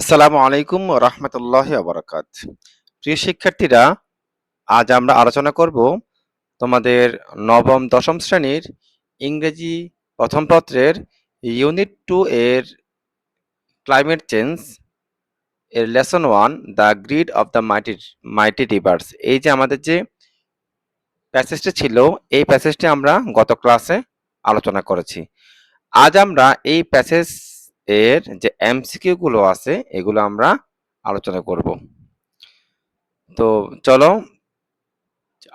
আসসালামু আলাইকুম রহমতুল্লাহি ওয়া প্রিয় শিক্ষার্থীরা, আজ আমরা আলোচনা করব তোমাদের নবম দশম শ্রেণীর ইংরেজি প্রথম পত্রের ইউনিট 2 এর ক্লাইমেট চেঞ্জ এর lesson 1 the grid of the mighty reverse. এই যে আমাদের যে প্যাসেজটি ছিল, এই প্যাসেজটি আমরা গত ক্লাসে আলোচনা করেছি। আজ আমরা এই প্যাসেজ এর যে এমসিকিউ গুলো আছে এগুলো আমরা আলোচনা করব। তো চলো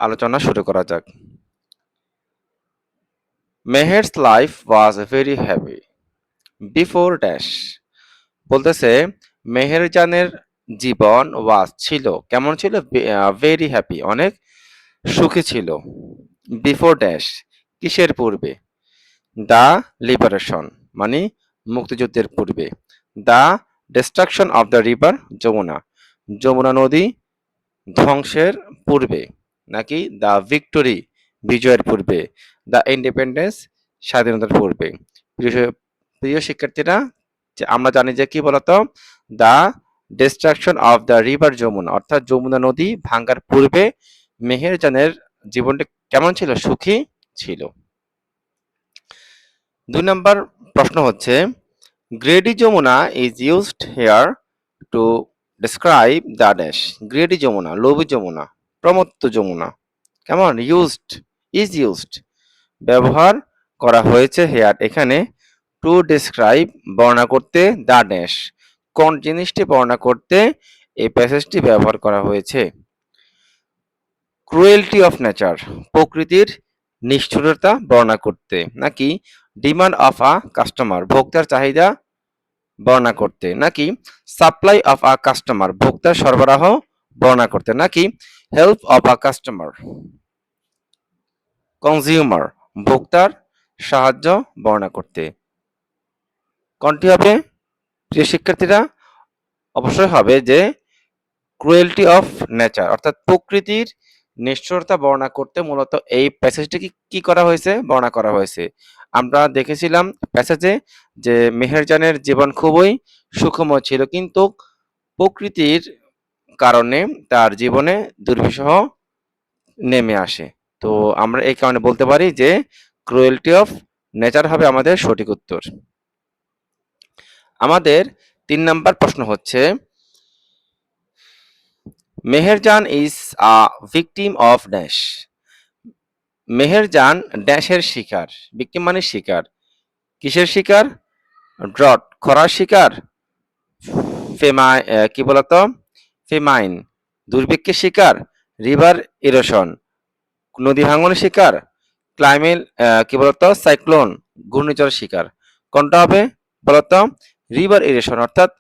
আলোচনা শুরু করা যাক। Meher's life was very happy before dash. বলতেছে মেহেরজানের জীবন ওয়াজ ছিল, কেমন ছিল? ভেরি হ্যাপি, অনেক সুখী ছিল। বিফোর ড্যাশ, কিসের পূর্বে? দ্য লিবারেশন, মানে মুক্তিযুদ্ধের পূর্বে। The destruction of the river Jamuna, Jamuna নদী ধ্বংসের পূর্বে। নাকি দ্য ভিক্টোরি, বিজয়ের পূর্বে। দ্য ইন্ডিপেন্ডেন্স, স্বাধীনতার পূর্বে। প্রিয় শিক্ষার্থীরা, আমরা জানি যে কি বলতো, the destruction of the river Jamuna, অর্থাৎ যমুনা নদী ভাঙ্গার পূর্বে মেহেরজানের জীবনটা কেমন ছিল? সুখী ছিল। 2 নম্বর প্রশ্ন হচ্ছে, greedy Jamuna is used here to describe the dash. Greedy Jamuna, লোভী যমুনা, প্রমত্ত যমুনা, কেমন? ইউজড, ইজ ইউজড, ব্যবহার করা হয়েছে হেয়ার এখানে, টু ডেসক্রাইব, বর্ণনা করতে, দ্য ড্যাশ, কোন জিনিসটি বর্ণনা করতে এই প্যাসেজটি ব্যবহার করা হয়েছে? ক্রুয়েলটি অফ নেচার, প্রকৃতির নিষ্ঠুরতা বর্ণনা করতে। নাকি ডিমান্ড অফ আ কাস্টমার, ভোক্তার চাহিদা বর্ণনা করতে। নাকি সাপ্লাই অফ আ কাস্টমার, ভোক্তার সরবরাহ বর্ণনা করতে। নাকি help of a customer, consumer, ভোক্তার সাহায্য বর্ণনা করতে। কোনটি হবে প্রিয় শিক্ষার্থীরা? অবশ্যই হবে যে ক্রুয়েলটি অফ নেচার, অর্থাৎ প্রকৃতির নিষ্ঠুরতা বর্ণনা করতে মূলত এই প্যাসেজটি কি করা হয়েছে? বর্ণনা করা হয়েছে। আমরা দেখেছিলাম প্যাসেজে যে মেহেরজানের জীবন খুবই সুখময় ছিল, কিন্তু প্রকৃতির কারণে তার জীবনে দুর্বিষহ নেমে আসে। তো আমরা এই কারণে বলতে পারি যে ক্রুয়েলটি অফ নেচার হবে আমাদের সঠিক উত্তর। আমাদের 3 নাম্বার প্রশ্ন হচ্ছে, Meherjaan is a victim of dash. Meherjaan ড্যাশের শিকার, ভিকটিম মানে শিকার। কিসের শিকার? ড্রট, খরার শিকার। কি বলতো, ফেমাইন, দুর্ভিক্ষের শিকার। রিভার ইরোশন, নদী ভাঙনের শিকার। ক্লাইমেট কি বলতো, সাইক্লোন, ঘূর্ণিঝড়ের শিকার। কোনটা হবে বলতো? রিভার ইরোশন, অর্থাৎ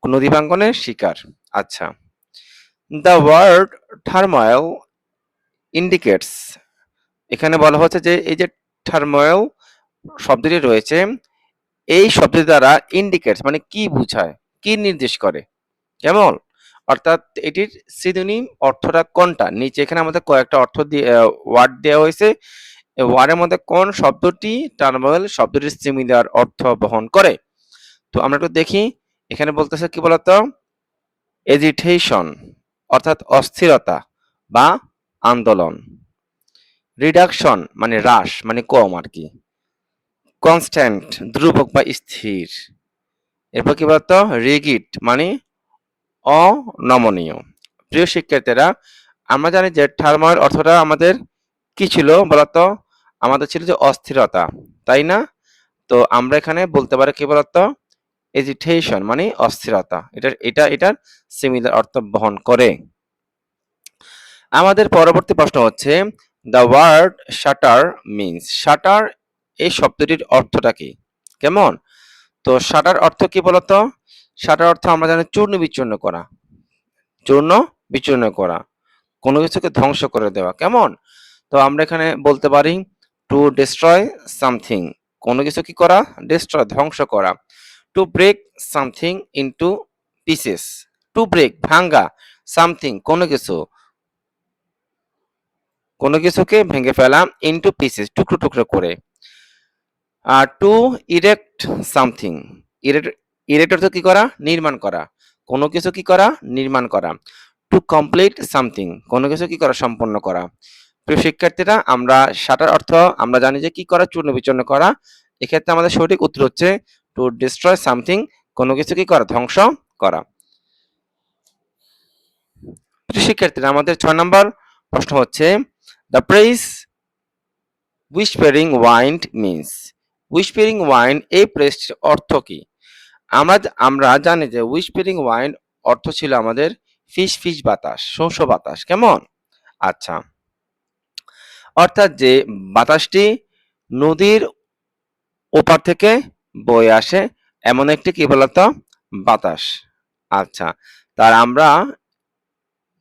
নদী ভাঙনের শিকার। আচ্ছা, দ্য ওয়ার্ড টার্ময়েল ইন্ডিকেটস, এখানে বলা হচ্ছে যে এই যে টার্ময়েল শব্দটি রয়েছে, এই শব্দের দ্বারা ইন্ডিকেটস মানে কি বোঝায়, কি নির্দেশ করে, কেমন? অর্থাৎ এটির সিনোনিম অর্থটা কোনটা? নিচে এখানে আমাদের কয়েকটা অর্থ দিয়ে ওয়ার্ড দেওয়া হয়েছে। এই ওয়ার্ডের মধ্যে কোন শব্দটি টার্ময়েল শব্দটির সিমিলার অর্থ বহন করে? তো আমরা একটু দেখি। এখানে বলতেছে কি বলতো, এজিটেশন, অর্থাৎ অস্থিরতা বা আন্দোলন। রিডাকশন মানে হ্রাস, মানে কম আর কি। কনস্ট্যান্ট, ধ্রুবক বা স্থির। এরপর কি বলতো, রিগিড মানে অনমনীয়। প্রিয় শিক্ষার্থীরা, আমরা জানি যে টার্ময়েল অর্থটা আমাদের কি ছিল বলতো? আমাদের ছিল যে অস্থিরতা, তাই না? তো আমরা এখানে বলতে পারি কি বলতো, এজিটেশন মানে অস্থিরতা। এটার সিমিলার অর্থ বহন করে। আমাদের পরবর্তী প্রশ্ন হচ্ছে, the word shatter means. Shatter এই শব্দটির অর্থটা কি, কেমন? তো শাটার অর্থ কি বলতো? শাটার অর্থ আমরা জানি চূর্ণ বিচূর্ণ করা, চূর্ণ বিচূর্ণ করা, কোনো কিছুকে ধ্বংস করে দেওয়া, কেমন? তো আমরা এখানে বলতে পারি টু ডিস্ট্রয় সামথিং, কোনো কিছু কি করা? ডিস্ট্রয়, ধ্বংস করা। To break something into pieces, to break ভাঙ্গা, সামথিং কোনো কিছু, কোনো কিছুকে ভেঙে ফেলা, ইনটু পিসেস টুকরো টুকরো করে। আর টু ইরেক্ট সামথিং, ইরেক্ট অর্থ কি করা? নির্মাণ করা। কোনো কিছু কি করা, নির্মাণ করা। টু কমপ্লিট সামথিং, কোনো কিছু কি করা, সম্পন্ন করা। প্রিয় শিক্ষার্থীরা, আমরা শাটার অর্থ আমরা জানি যে কি করা, চূর্ণ বিচূর্ণ করা। এক্ষেত্রে আমাদের সঠিক উত্তর হচ্ছে টু ডিস্ট্রয় সামথিং, কোনো কিছু কি করা, ধ্বংস করা। প্রিয় শিক্ষার্থীরা, আমাদের 6 নম্বর প্রশ্ন হচ্ছে the press whispering wind means. Whispering wind এই প্রেসটির অর্থ কি? আমরা আমরা জানি যে হুইসপারিং ওয়াইন্ড অর্থ ছিল আমাদের ফিস ফিস বাতাস, শোঁ শোঁ বাতাস। কেমন? আচ্ছা, অর্থাৎ যে বাতাসটি নদীর ওপার থেকে বয়ে আসে, এমন একটি কি বলতো, বাতাস। আচ্ছা, তার আমরা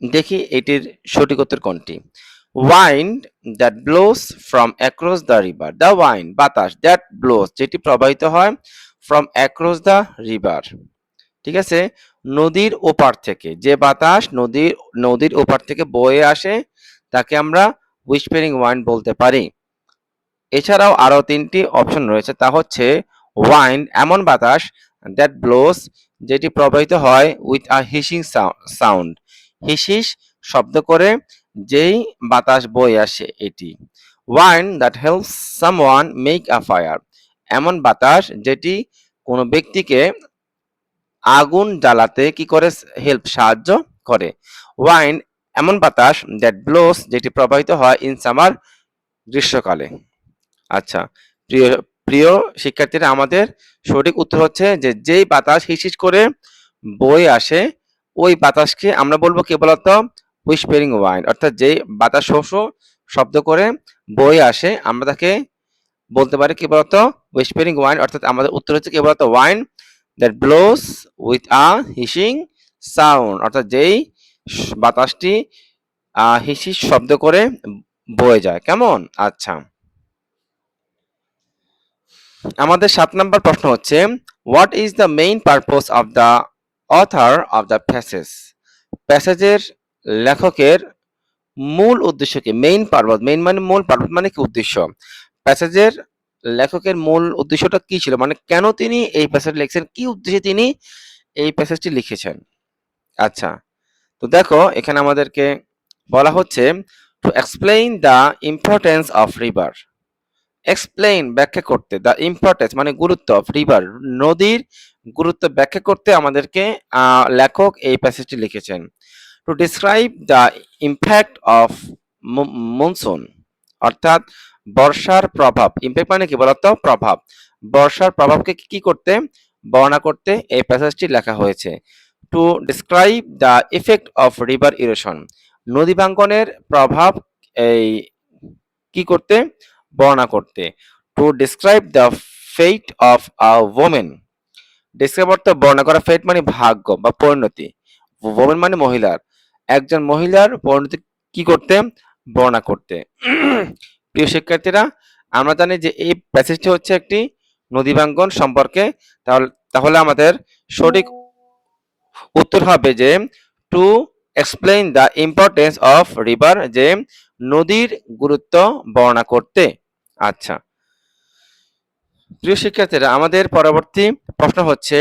দেখি এটির সঠিক উত্তর কোনটি। Wind that blows from across the river, the wind বাতাস, দ্যাট ব্লোস যেটি প্রবাহিত হয়, ফ্রম অ্যাক্রস দ্য রিভার, ঠিক আছে, নদীর ওপার থেকে, যে বাতাস নদীর ওপার থেকে বয়ে আসে তাকে আমরা হুইসপারিং ওয়াইন্ড বলতে পারি। এছাড়াও আরো 3টি অপশন রয়েছে, তা হচ্ছে ওয়াইন্ড এমন বাতাস, দ্যাট ব্লোস যেটি প্রবাহিত হয়, উইথ আ হিসিং সাউন্ড, হিসিস শব্দ করে যেই বাতাস বয়ে আসে এটি। Wind that helps someone make a fire, এমন বাতাস যেটি কোনো ব্যক্তিকে আগুন জ্বালাতে কি করে, হেল্প, সাহায্য করে। ওয়াইন্ড এমন বাতাস, দ্যাট ব্লোস যেটি প্রবাহিত হয়, ইন সামার গ্রীষ্মকালে। আচ্ছা, প্রিয় প্রিয় শিক্ষার্থীরা, আমাদের সঠিক উত্তর হচ্ছে যে যেই বাতাস হিসিস করে বয়ে আসে ওই বাতাসকে আমরা বলবো কি বলতো, হুইসপারিং ওয়াইন্ড। অর্থাৎ যেই বাতাস শো শো শব্দ করে বয়ে আসে আমরা তাকে বলতে পারি কি বলতো, হুইসপারিং ওয়াইন্ড। অর্থাৎ আমাদের উত্তর হচ্ছে কি বলতো, wind that blows with a hissing sound, অর্থাৎ যেই বাতাসটি হিসিস শব্দ করে বয়ে যায়। কেমন? আচ্ছা, আমাদের 7 নম্বর প্রশ্ন হচ্ছে what is the main purpose of the author of the passage. প্যাসেজের লেখকের মূল উদ্দেশ্য কি? মেইন পারপোজ, মেইন মানে মূল, পারপোজ মানে কি, উদ্দেশ্য। প্যাসেজের লেখকের মূল উদ্দেশ্যটা কি ছিল, মানে কেন তিনি এই প্যাসেজ লিখছেন, কি উদ্দেশ্যে তিনি এই প্যাসেজটি লিখেছেন। আচ্ছা, তো দেখো এখানে আমাদেরকে বলা হচ্ছে to explain the importance of river. Explain ব্যাখ্যা করতে, দ্য ইম্পর্টেন্স মানে গুরুত্ব, অফ রিভার নদীর গুরুত্ব ব্যাখ্যা করতে আমাদেরকে লেখক এই প্যাসেজটি লিখেছেন। Two describe the impact of monsoon, অর্থাৎ বর্ষার প্রভাব, ইম্প্যাক্ট মানে কি বলতো, প্রভাব, বর্ষার প্রভাবকে কি করতে, বর্ণনা করতে এই প্যাসেজটি লেখা হয়েছে। To describe the effect of river erosion, নদী ভাঙ্গনের প্রভাব এই কি করতে, বর্ণনা করতে। To describe the fate of a woman, describe অর্থ বর্ণনা করা, ফেট মানে ভাগ্য বা পরিণতি, ওমেন মানে মহিলার, একজন মহিলার পরিণতি কি করতে, বর্ণনা করতে। প্রিয় শিক্ষার্থীরা, আমরা জানি যে এই প্যাসেজটি হচ্ছে একটি নদী ভাঙ্গন সম্পর্কে। তাহলে তাহলে আমাদের সঠিক উত্তর হবে যে to explain the importance of river, যে নদীর গুরুত্ব বর্ণনা করতে। আচ্ছা, প্রিয় শিক্ষার্থীরা, আমাদের পরবর্তী প্রশ্ন হচ্ছে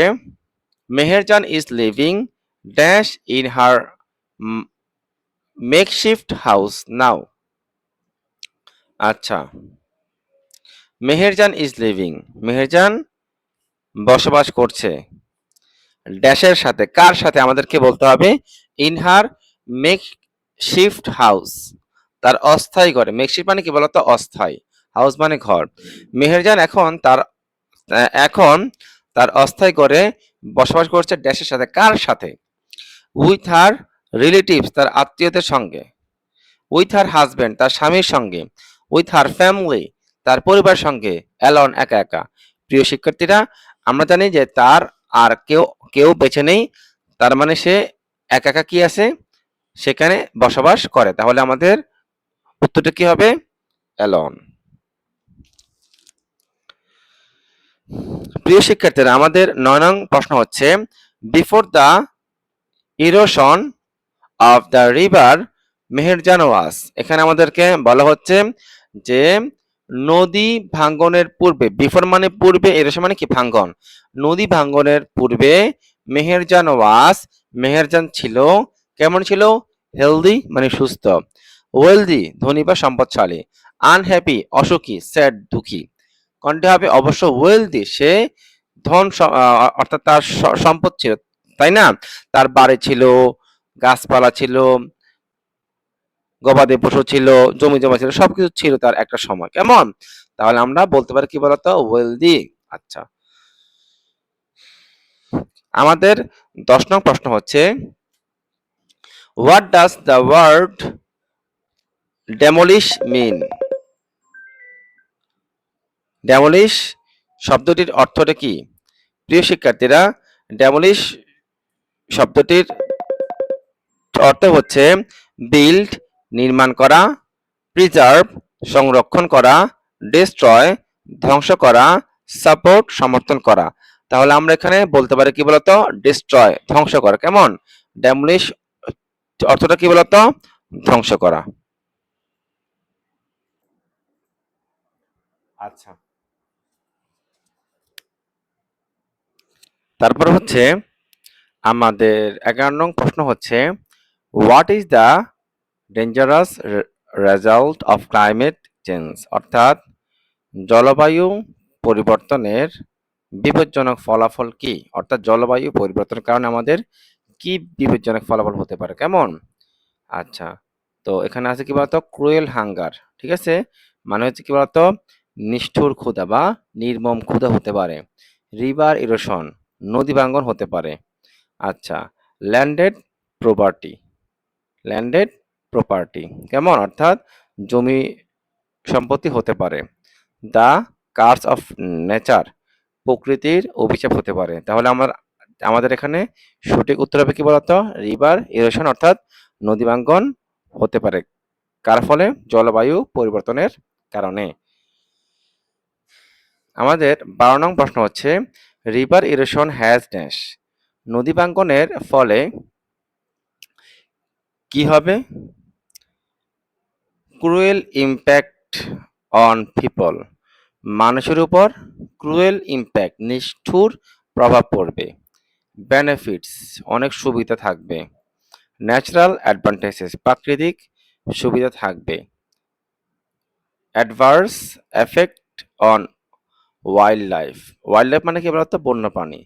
Meherjaan is living dash in her makeshift house now. আচ্ছা, মেহেরজান ইজ লিভিং, মেহেরজান বসবাস করছে, ড্যাশের সাথে, কার সাথে, আমাদেরকে বলতে হবে ইন হার মেকশিফট হাউস, তার অস্থায়ী ঘরে। মেকশিফট মানে কি বলতো, অস্থায়ী, হাউস মানে ঘর। মেহেরজান এখন তার অস্থায়ী ঘরে বসবাস করছে, ড্যাশের সাথে, কার সাথে, উইথ হার রিলেটিভস, তার আত্মীয়দের সঙ্গে, উইথ হার হাজবেন্ড, তার স্বামীর সঙ্গে, উইথ হার ফ্যামিলি, তার পরিবার সঙ্গে, অ্যালন, একা একা। প্রিয় শিক্ষার্থীরা, আমরা জানি যে তার আর কেউ কেউ বেঁচে নেই, তার মানে সে একা একা কি আছে, সেখানে বসবাস করে। তাহলে আমাদের উত্তরটা কি হবে, অ্যালন। প্রিয় শিক্ষার্থীরা, আমাদের 9 নং প্রশ্ন হচ্ছে before the erosion of the river Meherjan was. এখানে আমাদেরকে বলা হচ্ছে যে নদী ভাঙ্গনের পূর্বে, বিফোর মানে পূর্বে, ইরোশন মানে কি, ভাঙ্গন, নদী ভাঙ্গনের পূর্বে মেহেরজান ওয়াজ, মেহেরজান ছিল, কেমন ছিল? হেলদি মানে সুস্থ, ওয়েলদি ধনী বা সম্পদশালী, আনহ্যাপি অসুখী, স্যাড দুঃখী। কোনটি হবে? অবশ্য ওয়েলদি, সে অর্থাৎ তার সম্পদ ছিল, তাই না? তার বাড়ি ছিল, গাছপালা ছিল, গবাদি পশু ছিল, জমি জমা ছিল, সবকিছু ছিল তার একটা সময়, কেমন? তাহলে আমরা বলতে পারি কি বলতো? ওয়েলদি। আচ্ছা, আমাদের 10 নং প্রশ্ন হচ্ছে, what does the word demolish mean? Demolish শব্দটির অর্থটা কি? প্রিয় শিক্ষার্থীরা, ডেমলিশ শব্দটির অর্থ হচ্ছে বিল্ড নির্মাণ করা, প্রিজার্ভ সংরক্ষণ করা, ডিস্ট্রয় ধ্বংস করা, সাপোর্ট সমর্থন করা। তাহলে আমরা এখানে বলতে পারি কি বলতো? ডিস্ট্রয় ধ্বংস করা, কেমন? ডেমলিশ অর্থটা কি বলতো? ধ্বংস করা। আচ্ছা, তারপর হচ্ছে আমাদের 11 নং প্রশ্ন হচ্ছে, what is the dangerous result of climate change? অর্থাৎ জলবায়ু পরিবর্তনের বিপজ্জনক ফলাফল কি? অর্থাৎ জলবায়ু পরিবর্তনের কারণে আমাদের কি বিপজ্জনক ফলাফল হতে পারে, কেমন? আচ্ছা, তো এখানে আছে কি বলতো? ক্রুয়েল হাঙ্গার, ঠিক আছে? মানে হচ্ছে কি বলতো? নিষ্ঠুর ক্ষুধা বা নির্মম ক্ষুধা হতে পারে। রিভার ইরোশন, নদী ভাঙ্গন হতে পারে। আচ্ছা, ল্যান্ডেড প্রপার্টি, ল্যান্ডেড প্রপার্টি কেমন? অর্থাৎ জমি সম্পত্তি হতে পারে। দ্য কার্স অফ নেচার, প্রকৃতির অভিশাপ হতে পারে। তাহলে আমাদের এখানে সঠিক উত্তর হবে কি বলতো? রিভার ইরোশন, অর্থাৎ নদী ভাঙ্গন হতে পারে। কার ফলে? জলবায়ু পরিবর্তনের কারণে। আমাদের 12 নং প্রশ্ন হচ্ছে, রিভার ইরোশন হ্যাজ ড্যাশ? নদী ভাঙ্গনের ফলে কি হবে? ক্রুয়েল ইম্প্যাক্ট অন পিপল, মানুষের উপর ক্রুয়েল ইম্প্যাক্ট নিষ্ঠুর প্রভাব পড়বে। বেনিফিটস, অনেক সুবিধা থাকবে। ন্যাচারাল অ্যাডভান্টেজেস, প্রাকৃতিক সুবিধা থাকবে। Adverse effect on wild life, wild life মানে কি বলতো? বন্যপ্রাণী,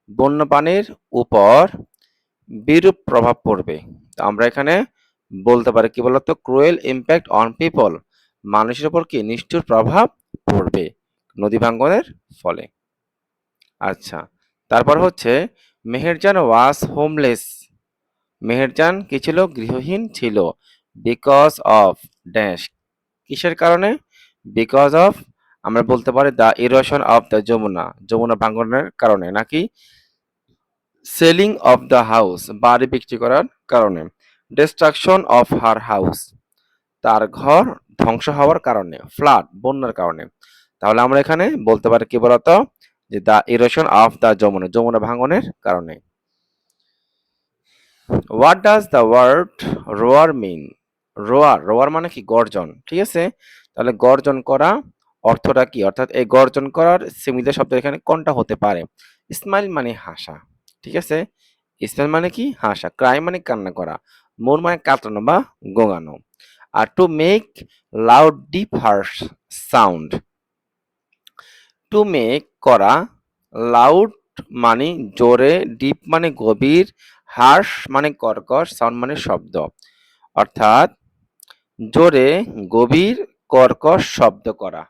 বন্যপ্রাণীর উপর বিরূপ প্রভাব পড়বে। তো আমরা এখানে বলতে পারি কি বলতো? ক্রুয়েল ইম্প্যাক্ট অন পিপল, মানুষের উপর কি নিষ্ঠুর প্রভাব পড়বে নদী ভাঙ্গনের ফলে। আচ্ছা, তারপর হচ্ছে, মেহেরজান ওয়াজ হোমলেস, মেহেরজান কি ছিল? গৃহহীন ছিল। বিকজ অফ ড্যাশ, কিসের কারণে? বিকজ অফ, আমরা বলতে পারি the erosion of the Jamuna, Jamuna ভাঙ্গনের কারণে, নাকি সেলিং অফ দ্য হাউস, বাড়ি বিক্রি করার কারণে। ডিস্ট্রাকশন অফ হার হাউস, তার ঘর ধ্বংস হওয়ার কারণে। ফ্লাড, বন্যার কারণে। তাহলে আমরা এখানে বলতে পারি কি বলতো? যে the erosion of the Jamuna, Jamuna ভাঙ্গনের কারণে। হোয়াট ডাজ দ্য ওয়ার্ড রোয়ার মিন? রোয়ার, রোয়ার মানে কি? গর্জন, ঠিক আছে? তাহলে গর্জন করা অর্থটা কি? অর্থাৎ এই গর্জন করার সিমিলার শব্দ এখানে কোনটা হতে পারে? স্মাইল মানে হাসা, ঠিক আছে? স্মাইল মানে কি? হাসা। ক্রাই মানে কান্না করা। মোর মানে কাতরানো বা গোঙানো। আর to make loud deep harsh sound, to make করা, লাউড মানে জোরে, ডিপ মানে গভীর, হার্শ মানে কর্কশ, সাউন্ড মানে শব্দ। অর্থাৎ জোরে গভীর কর্কশ শব্দ করা,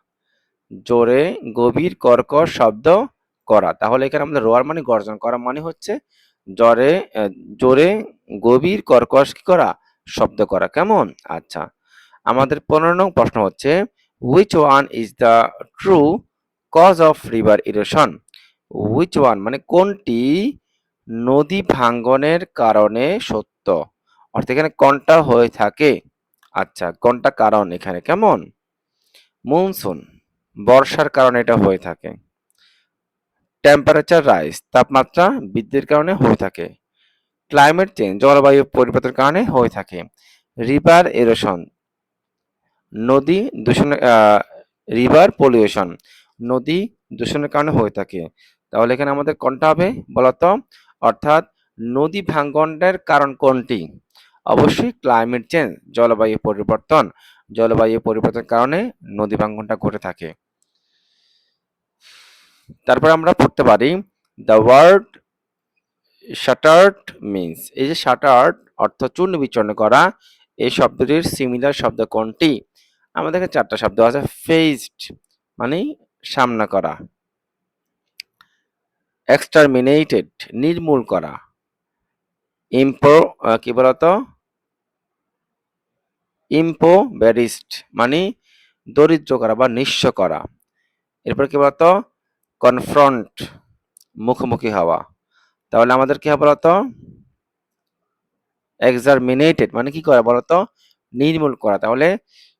জোরে গভীর কর্কশ শব্দ করা। তাহলে এখানে আমাদের রোয়ার মানে গর্জন করা, মানে হচ্ছে জোরে জোরে গভীর কর্কশ কি করা? শব্দ করা, কেমন? আচ্ছা, আমাদের 15 নং প্রশ্ন হচ্ছে, which one is the true cause of river erosion? Which one মানে কোনটি নদী ভাঙ্গনের কারণে সত্য? অর্থাৎ এখানে কোনটা হয়ে থাকে? আচ্ছা, কোনটা কারণ এখানে, কেমন? মনসুন, বর্ষার কারণে এটা হয়ে থাকে। টেম্পারেচার রাইজ, তাপমাত্রা বৃদ্ধির কারণে হয়ে থাকে। ক্লাইমেট চেঞ্জ, জলবায়ু পরিবর্তনের কারণে হয়ে থাকে। রিভার এরোশন, নদী দূষণ, রিভার পলিউশন, নদী দূষণের কারণে হয়ে থাকে। তাহলে এখানে আমাদের কোনটা হবে বলতো? অর্থাৎ নদী ভাঙ্গনের কারণ কোনটি? অবশ্যই ক্লাইমেট চেঞ্জ, জলবায়ু পরিবর্তন। জলবায়ু পরিবর্তনের কারণে নদী ভাঙ্গনটা ঘটে থাকে। তারপর আমরা পড়তে পারি দ্য ওয়ার্ড শাটার্ড মিন্স। এই যে শাটার্ড অর্থ চূর্ণ বিচূর্ণ করা, এই শব্দটির সিমিলার শব্দ কোনটি? আমাদের এখানে চারটা শব্দ আছে। ফেজড মানে সামনা করা, এক্সটারমিনেটেড নির্মূল করা, ইম্পো কি বলতো ইম্পোভেরিস্ট মানে দরিদ্র করা বা নিঃস্ব করা। এরপর কি বলতো কনফ্রন্ট মুখোমুখি হওয়া। তাহলে আমাদের কি হবে বলতো এক্সারমিনেটেড মানে কি করা বলতো নির্মূল করা। তাহলে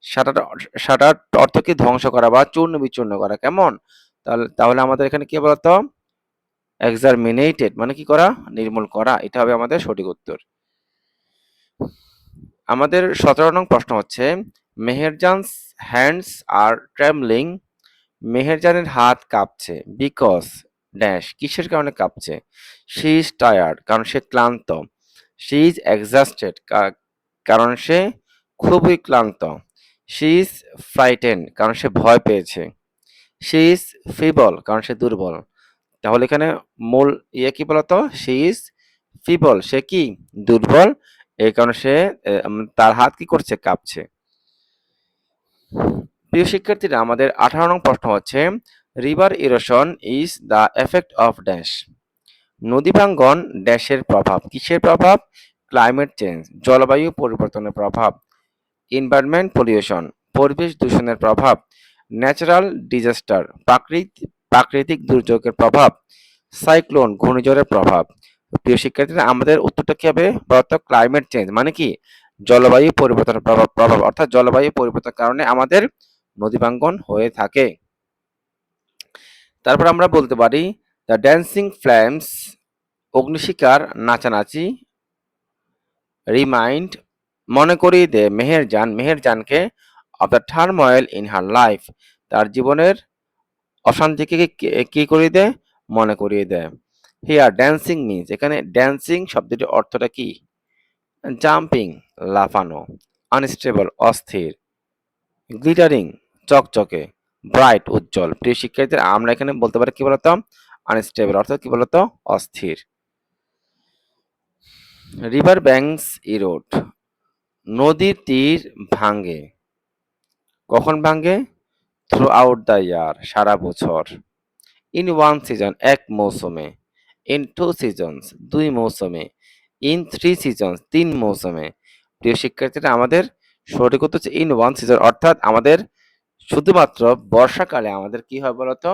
শাটার শাটার অর্থ কি ধ্বংস করা বা চূর্ণ বিচূর্ণ করা। কেমন? তাহলে তাহলে আমাদের এখানে কি বলতো এক্সারমিনেটেড মানে কি করা নির্মূল করা। এটা হবে আমাদের সঠিক উত্তর। আমাদের 17 নং প্রশ্ন হচ্ছে মেহেরজানস হ্যান্ডস আর ট্রেমলিং। মেহেরজানের হাত কাঁপছে বিকজ ড্যাশ কিসের কারণে কাঁপছে? শি ইজ টায়ার্ড কারণ সে ক্লান্ত। শি ইজ এক্সস্টেড কারণ সে খুবই ক্লান্ত। শি ইজ ফ্রাইটেন কারণ সে ভয় পেয়েছে। শি ইজ ফিবল কারণ সে দুর্বল। তাহলে এখানে মূল কি বলতো শি ইজ ফিবল সে কি দুর্বল, এই কারণে সে তার হাত কি করছে কাঁপছে। প্রিয় শিক্ষার্থীরা আমাদের 18 নং প্রশ্ন হচ্ছে river erosion is the effect of dash. নদী ভাঙ্গন ড্যাশের প্রভাব কিসের প্রভাব? ক্লাইমেট চেঞ্জ জলবায়ু পরিবর্তনের প্রভাব, এনভায়রনমেন্ট পলিউশন পরিবেশ দূষণের প্রভাব, ন্যাচারাল ডিজাস্টার প্রাকৃতিক দুর্যোগের প্রভাব, সাইক্লোন ঘূর্ণিঝড়ের প্রভাব। প্রিয় শিক্ষার্থীরা আমাদের উত্তরটা কি হবে বলতো ক্লাইমেট চেঞ্জ মানে কি জলবায়ু পরিবর্তনের প্রভাব অর্থাৎ জলবায়ু পরিবর্তনের কারণে আমাদের নদী ভাঙ্গন হয়ে থাকে। তারপর আমরা বলতে পারি দ্য ড্যান্সিং ফ্লেমস অগ্নিশিখার নাচানাচি রিমাইন্ড মনে করিয়ে দেয় মেহেরজানকে of the turmoil in her life তার জীবনের অশান্তিকে কি করিয়ে দেয় মনে করিয়ে দেয়। হিয়ার ড্যান্সিং মিন্স এখানে ড্যান্সিং শব্দটির অর্থটা কি? জাম্পিং লাফানো, আনস্টেবল অস্থির, গ্লিটারিং চকচকে, ব্রাইট উজ্জ্বল। প্রিয় শিক্ষার্থীরা আমরা এখানে বলতে পারি কি বলতো আনস্টেবল অর্থাৎ কি বলতো অস্থির। রিভার ব্যাংকস ইরোড নদীর তীর ভাঙে কখন ভাঙে? থ্রু আউট দ্য ইয়ার সারা বছর, ইন ওয়ান সিজন এক মৌসুমে, ইন টু সিজনস দুই মৌসুমে, ইন থ্রি সিজনস তিন মৌসুমে। প্রিয় শিক্ষার্থীরা আমাদের সঠিক উত্তর হচ্ছে ইন ওয়ান সিজন অর্থাৎ আমাদের শুধুমাত্র বর্ষাকালে আমাদের কি হয় বলতো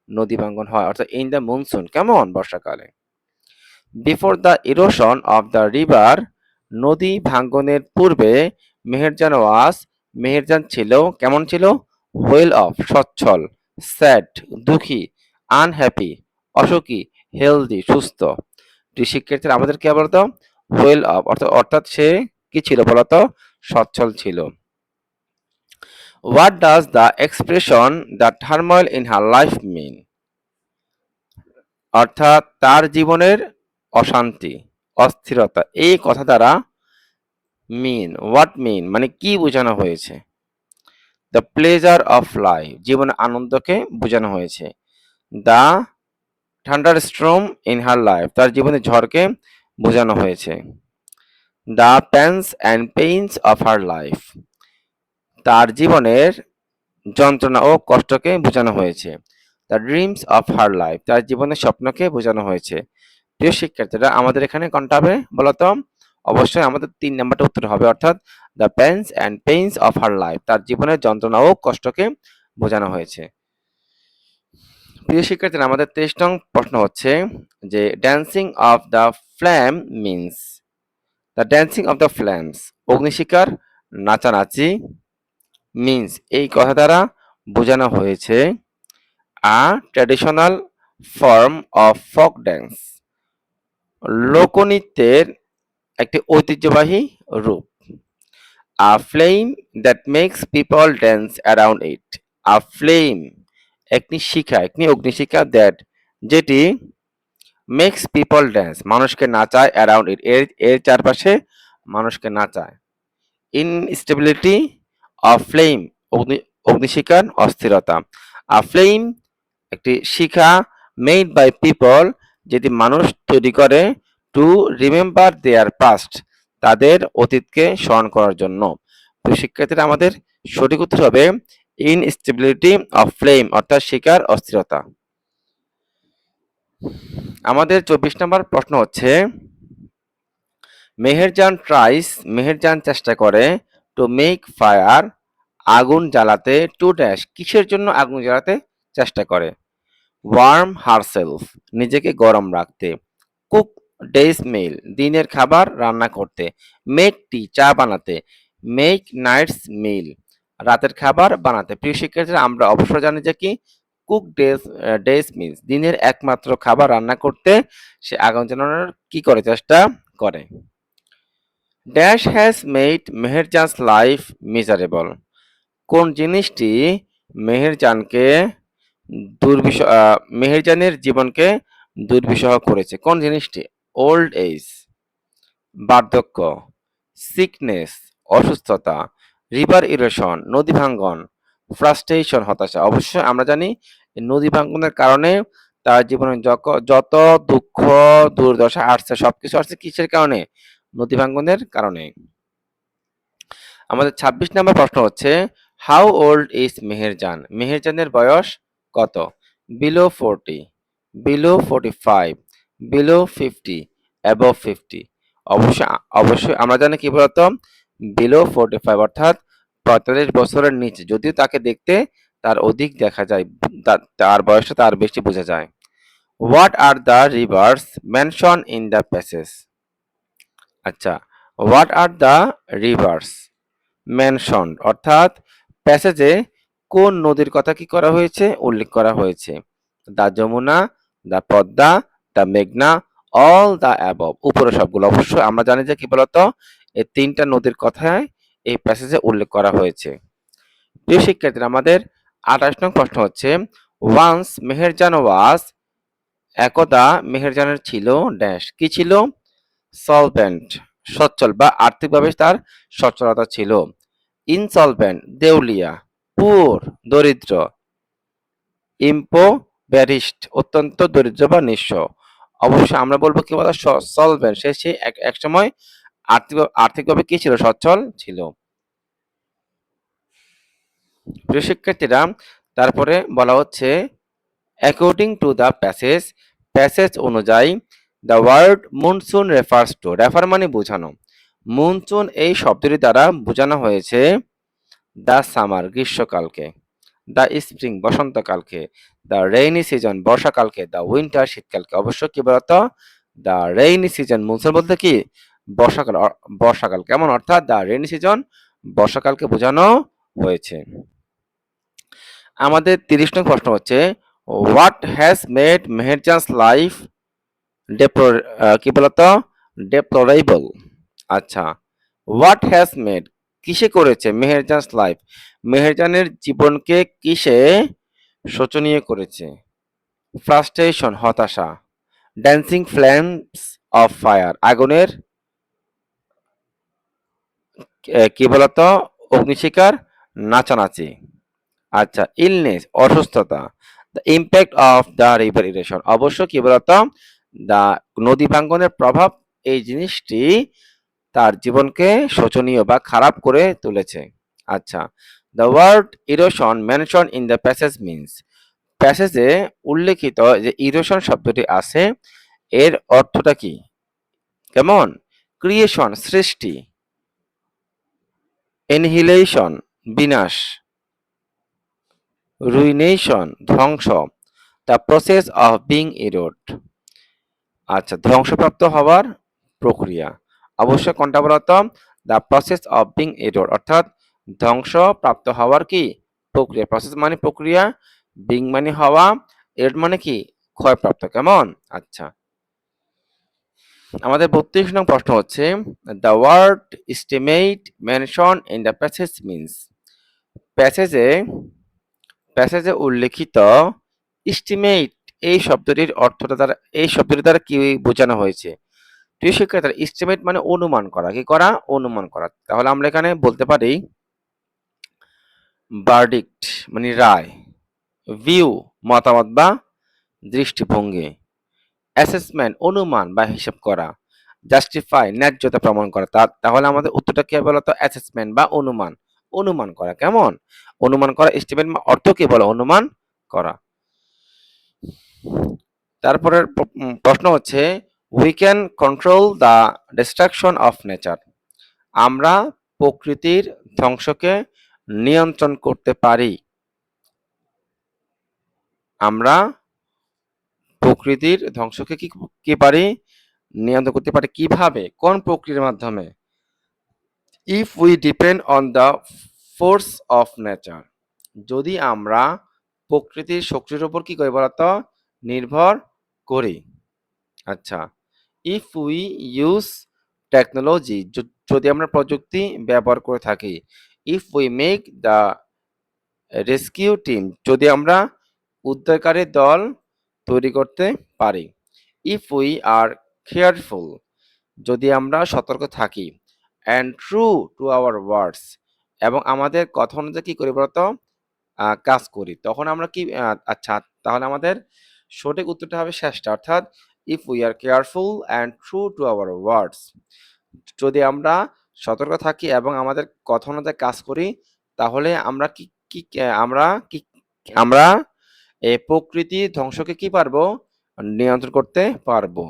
নদী ভাঙ্গন হয় অর্থাৎ ইন দ্য মনসুন। কেমন? বর্ষাকালে। Before the erosion of the river নদী ভাঙ্গনের পূর্বে মেহেরজান ছিল কেমন ছিল? ওয়েল অফ সচ্ছল, স্যাড দুঃখী, আনহ্যাপি অসুখী, হেলদি সুস্থ। প্রিয় শিক্ষার্থীরা আমাদের কি বলতো ওয়েল অফ অর্থাৎ সে কি ছিল বলতো সচ্ছল ছিল। What does the expression the turmoil in her life mean? অর্থাৎ তার জীবনের অশান্তি অস্থিরতা এই কথা দ্বারা হোয়াট মিন মানে কি বোঝানো হয়েছে? দ্য প্লেজার অফ লাইফ জীবনের আনন্দকে বোঝানো হয়েছে। The thunder storm in her life তার জীবনে ঝড়কে বোঝানো হয়েছে। The Pence and pains of her life তার জীবনের যন্ত্রণা ও কষ্টকে বোঝানো হয়েছে। The dreams of her life তার জীবনের স্বপ্নকে বোঝানো হয়েছে। প্রিয় শিক্ষার্থীরা আমাদের এখানে কোনটা হবে বলতো অবশ্যই আমাদের 3 নাম্বারটা উত্তর হবে অর্থাৎ the Pence and pains of her life তার জীবনের যন্ত্রণা ও কষ্টকে বোঝানো হয়েছে। প্রিয় শিক্ষার্থীরা আমাদের 23 নং প্রশ্ন হচ্ছে যে dancing of the flame means. The dancing of the flames অগ্নিশিখার নাচানাচি মিন্স এই কথা দ্বারা বোঝানো হয়েছে a traditional form of folk dance লোকনৃত্যের একটি ঐতিহ্যবাহী রূপ। A flame that makes people dance around it. A flame একটি অগ্নিশিখা দ্যাট যেটি মেক্স পিপল ড্যান্স, মানুষকে নাচায়, অ্যারাউন্ড ইট, এর চারপাশে মানুষকে নাচায়। ইনস্টেবিলিটি অফ ফ্লেম, অগ্নিশিখার অস্থিরতা। আ ফ্লেম, একটি শিখা, মেড বাই পিপল, যেটি মানুষ তৈরি করে, টু রিমেম্বার দেয়ার পাস্ট, তাদের অতীতকে স্মরণ করার জন্য। তো শিক্ষার্থীরা আমাদের সঠিক উত্তর হবে ইনস্টেবিলিটি অফ ফ্লেম, অর্থাৎ শিখার অস্থিরতা। আমাদের 24 নম্বর প্রশ্ন হচ্ছে, মেহেরজান চেষ্টা করে, টু মেক ফায়ার, আগুন জ্বালাতে, টু ড্যাশ, কিসের জন্য আগুন জ্বালাতে চেষ্টা করে? ওয়ার্ম হারসেলফ, নিজেকে গরম রাখতে। কুক ডেইস মিল, দিনের খাবার রান্না করতে। মেক টি, চা বানাতে। মেক নাইটস মিল, রাতের খাবার বানাতে। প্রিয় শিক্ষার্থীরা, আমরা অবশ্যই জানি যে কি কুক ডেইস মিলস, দিনের একমাত্র খাবার রান্না করতে সে আগুন জ্বালানোর কি করে, চেষ্টা করে। Dash has made Meherjan's life miserable, কোন জিনিসটি মেহেরজানকে মেহেরজানের জীবনকে দুর্বিষহ করেছে? কোন জিনিসটি? ওল্ড এজ, বার্ধক্য। সিকনেস, অসুস্থতা। রিভার ইরোশন, নদী ভাঙ্গন। ফ্রাস্ট্রেশন, হতাশা। অবশ্যই আমরা জানি নদী ভাঙ্গনের কারণে তার জীবনে যত দুঃখ দুর্দশা আসছে, সবকিছু আসছে কিসের কারণে? নদী ভাঙ্গনের কারণে। আমাদের 26 নম্বর প্রশ্ন হচ্ছে, হাউ ওল্ড ইজ মেহেরজান, মেহেরজানের বয়স কত? Below 40, below 45, below 50, above 50। অবশ্যই আমরা জানি কি বলতো, বিলো 45 অর্থাৎ 45 বছরের নিচে, যদিও তাকে দেখতে তার অধিক দেখা যায়, তার বয়সটা তার বেশি বোঝা যায়। What are the rivers mention in the passage? আচ্ছা, what are the rivers mention, অর্থাৎ প্যাসেজে কোন নদীর কথা কি করা হয়েছে, উল্লেখ করা হয়েছে? The Jamuna, the Padma, the মেঘনা, অল দ্য অ্যাবভ, উপরে সবগুলো। অবশ্যই আমরা জানি যে কি বলতো, এই তিনটা নদীর কথাই এই প্যাসেজে উল্লেখ করা হয়েছে। প্রিয় শিক্ষার্থীরা, আমাদের 28 নং প্রশ্ন হচ্ছে, ওয়ান্স মেহেরজান ওয়াজ, একদা মেহেরজানের ছিল ড্যাশ, কি ছিল? সলভেন্ট, সচ্ছল বা আর্থিকভাবে তার সচ্ছলতা ছিল। ইনসলভেন্ট, দেউলিয়া। পুওর, দরিদ্র। ইম্পোভেরিশড, অত্যন্ত দরিদ্র বা নিঃস্ব। অবশ্যই আমরা বলবো কি বলা, সলভেন্ট, সে এক সময় আর্থিকভাবে কি ছিল, সচ্ছল ছিল। প্রিয় শিক্ষার্থীরা, তারপরে বলা হচ্ছে, অ্যাকর্ডিং টু দ্য প্যাসেজ অনুযায়ী, the word monsoon refers to, refer মানে বোঝানো, মনসুন এই শব্দটি দ্বারা বোঝানো হয়েছে দ্য সামার, গ্রীষ্মকালকে। দ্য স্প্রিং, বসন্তকালকে। দ্য রেইনি সিজন, বর্ষাকালকে। দ্য উইন্টার, শীতকালকে। অবশ্য কি বলতো, দ্য রেইনি সিজন, মনসুন বলতে কি বর্ষাকাল, বর্ষাকাল কেমন, অর্থাৎ দ্য রেইনি সিজন, বর্ষাকালকে বোঝানো হয়েছে। আমাদের 30 নং প্রশ্ন হচ্ছে, what has made Meherjan's life কি বলতো, ডেপ্লোরেবল। আচ্ছা, হোয়াট হ্যাজ মেড, কিসে করেছে, মেহেরজানস লাইফ, মেহেরজানের জীবনকে কিসে শোচনীয় করেছে? ফ্রাস্ট্রেশন, হতাশা। ড্যান্সিং ফ্লেমস অফ ফায়ার, আগুনের কি বলতো, অগ্নিশিখার নাচানাচি। আচ্ছা, ইলনেস, অসুস্থতা। The impact of the river erosion, অবশ্য কি বলতো, দা নদী ভাঙ্গনের প্রভাব, এই জিনিসটি তার জীবনকে শোচনীয় বা খারাপ করে তুলেছে। আচ্ছা, the word erosion mention in the passage means, প্যাসেজে উল্লেখিত যে ইরোশন শব্দটি আছে, এর অর্থটা কি, কেমন? ক্রিয়েশন, সৃষ্টি। এনহিলেশন, বিনাশ। রুইনেশন, ধ্বংস। The process of being Erode, আচ্ছা, ধ্বংসপ্রাপ্ত হওয়ার প্রক্রিয়া। অবশ্যই কোনটা বলতো, the process of being Erode, অর্থাৎ ধ্বংসপ্রাপ্ত হওয়ার কি প্রক্রিয়া। প্রসেস মানে প্রক্রিয়া, বিং মানে হওয়া, এরোড মানে কি ক্ষয়প্রাপ্ত, কেমন? আচ্ছা, আমাদের 32 নং প্রশ্ন হচ্ছে, the word estimate mention in the passage means, প্যাসেজে প্যাসেজে উল্লেখিত এস্টিমেট, এই শব্দটি দ্বারা কি বোঝানো হয়েছে? প্রিয় শিক্ষার্থীরা, এস্টিমেট মানে অনুমান করা। কি করা? অনুমান করা। তাহলে আমরা এখানে বলতে পারি ভার্ডিক্ট মানে রায়, ভিউ মতামত বা দৃষ্টিভঙ্গি, অ্যাসেসমেন্ট অনুমান বা হিসাব করা, জাস্টিফাই ন্যায্যতা প্রমাণ করা। তাহলে আমাদের উত্তরটা কি হবে বলতো? অ্যাসেসমেন্ট বা অনুমান। অনুমান করা। কেমন? অনুমান করা। এস্টিমেট অর্থ কি বলো? অনুমান করা। তারপরের প্রশ্ন হচ্ছে, we can control the destruction of nature. আমরা প্রকৃতির ধ্বংসকে নিয়ন্ত্রণ করতে পারি। আমরা প্রকৃতির ধ্বংসকে কি পারি? নিয়ন্ত্রণ করতে পারি। কিভাবে? কোন প্রক্রিয়ার মাধ্যমে? If we depend on the force of nature. যদি আমরা প্রকৃতির শক্তির উপর কি করি বলতো? নির্ভর করি। আচ্ছা। ইফ উই ইউজ টেকনোলজি, যদি আমরা প্রযুক্তি ব্যবহার করে থাকি। If we make the rescue team, যদি আমরা উদ্ধারকারী দল তৈরি করতে পারি। ইফ উই আর কেয়ারফুল, যদি আমরা সতর্ক থাকি। অ্যান্ড ট্রু টু আওয়ার ওয়ার্ডস, এবং আমাদের কথা অনুযায়ী কি করি বলতো? কাজ করি। তখন আমরা কি আচ্ছা, তাহলে আমাদের সঠিক উত্তরটা হবে শেষটা, অর্থাৎ if we are careful and true to our ওয়ার্ডস। যদি আমরা সতর্ক থাকি এবং আমাদের কথা অনুযায়ী কাজ করি, তাহলে আমরা কি কি আমরা কি আমরা এই প্রকৃতি ধ্বংসকে কি পারবো? নিয়ন্ত্রণ করতে পারবো।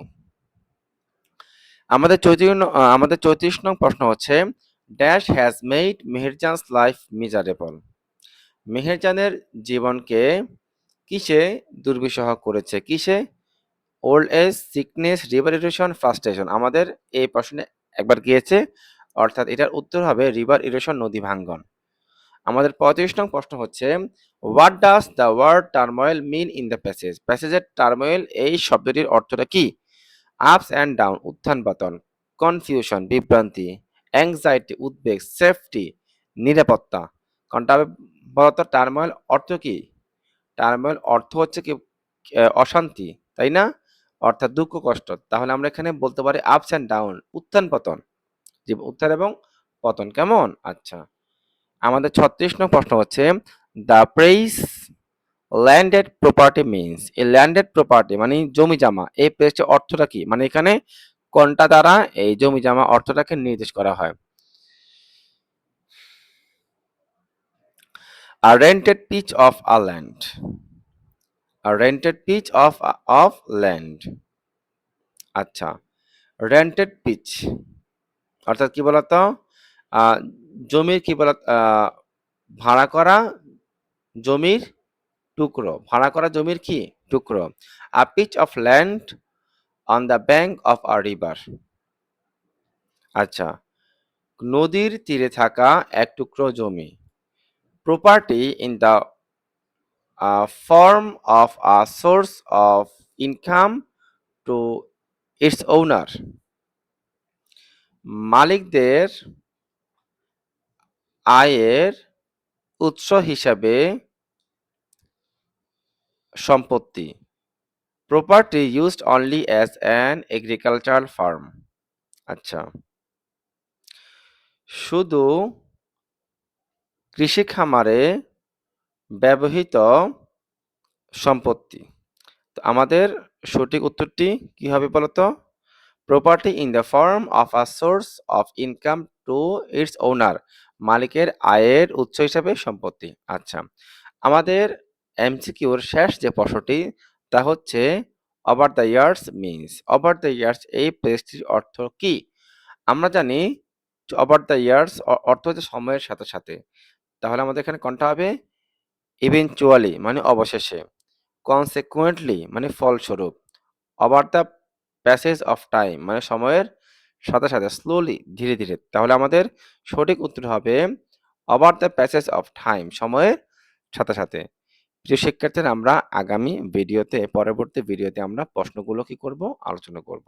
আমাদের 34 নং প্রশ্ন হচ্ছে, dash has made Meherjan's life miserable. মেহেরজানের জীবনকে কিসে দুর্বিষহ করেছে? কিসে? Old age, sickness, river erosion, frustration. আমাদের এই প্রশ্নে একবার গিয়েছে, অর্থাৎ এটার উত্তর হবে রিভার ইরোশন, নদী ভাঙ্গন। আমাদের 35 নং প্রশ্ন হচ্ছে, what does the word turmoil mean in the passage. প্যাসেজের টার্মোয়েল এই শব্দটির অর্থটা কি? আপস অ্যান্ড ডাউন উত্থান পতন, কনফিউশন বিভ্রান্তি, অ্যাংজাইটি উদ্বেগ, সেফটি নিরাপত্তা। কোনটা হবে বলতো? টার্মোয়েল অর্থ কি? টার্মোয়েল অর্থ হচ্ছে কি? অশান্তি, তাই না? অর্থাৎ দুঃখ কষ্ট। তাহলে আমরা এখানে বলতে পারি আপস অ্যান্ড ডাউন উত্থান পতন, যে উত্থান এবং পতন। কেমন? আচ্ছা। আমাদের 36 নং প্রশ্ন হচ্ছে, the praise landed property means. এই ল্যান্ডেড প্রপার্টি মানে জমি জমা, এই প্রেসটির অর্থটা কি? মানে এখানে কোনটা দ্বারা এই জমি জমা অর্থটাকে নির্দেশ করা হয়? A rented pitch of a land. A rented pitch of land. আচ্ছা, রেন্টেড পিচ অর্থাৎ কি বলতো? জমির কি বলত? ভাড়া করা জমির টুকরো। ভাড়া করা জমির কি? টুকরো। A pitch of land on the bank of a river. আচ্ছা, নদীর তীরে থাকা এক টুকরো জমি। Property in the form of a source of income to its owner. মালিকদের আয়ের উৎস হিসাবে সম্পত্তি। Property used only as an agricultural farm. আচ্ছা, শুধু কৃষি খামারে ব্যবহৃত সম্পত্তি। তো আমাদের সঠিক উত্তরটি কি হবে বলতো? Property in the form of a source of income to its owner, মালিকের আয়ের উৎস হিসাবে সম্পত্তি। আচ্ছা, আমাদের এমসিকিউর শেষ যে প্রশ্নটি তা হচ্ছে, over the years means. Over the years এই প্রেসটির অর্থ কি? আমরা জানি ওভার দ্য ইয়ার্স অর্থ হচ্ছে সময়ের সাথে সাথে। তাহলে আমাদের এখানে কোনটা হবে? ইভেনচুয়ালি মানে অবশেষে, কনসিকুয়েন্টলি মানে ফলস্বরূপ, over the passage of time মানে সময়ের সাথে সাথে, স্লোলি ধীরে ধীরে। তাহলে আমাদের সঠিক উত্তর হবে over the passage of time সময়ের সাথে সাথে। প্রিয় শিক্ষার্থীরা, আমরা আগামী ভিডিওতে পরবর্তী ভিডিওতে আমরা প্রশ্নগুলো কি করব? আলোচনা করব।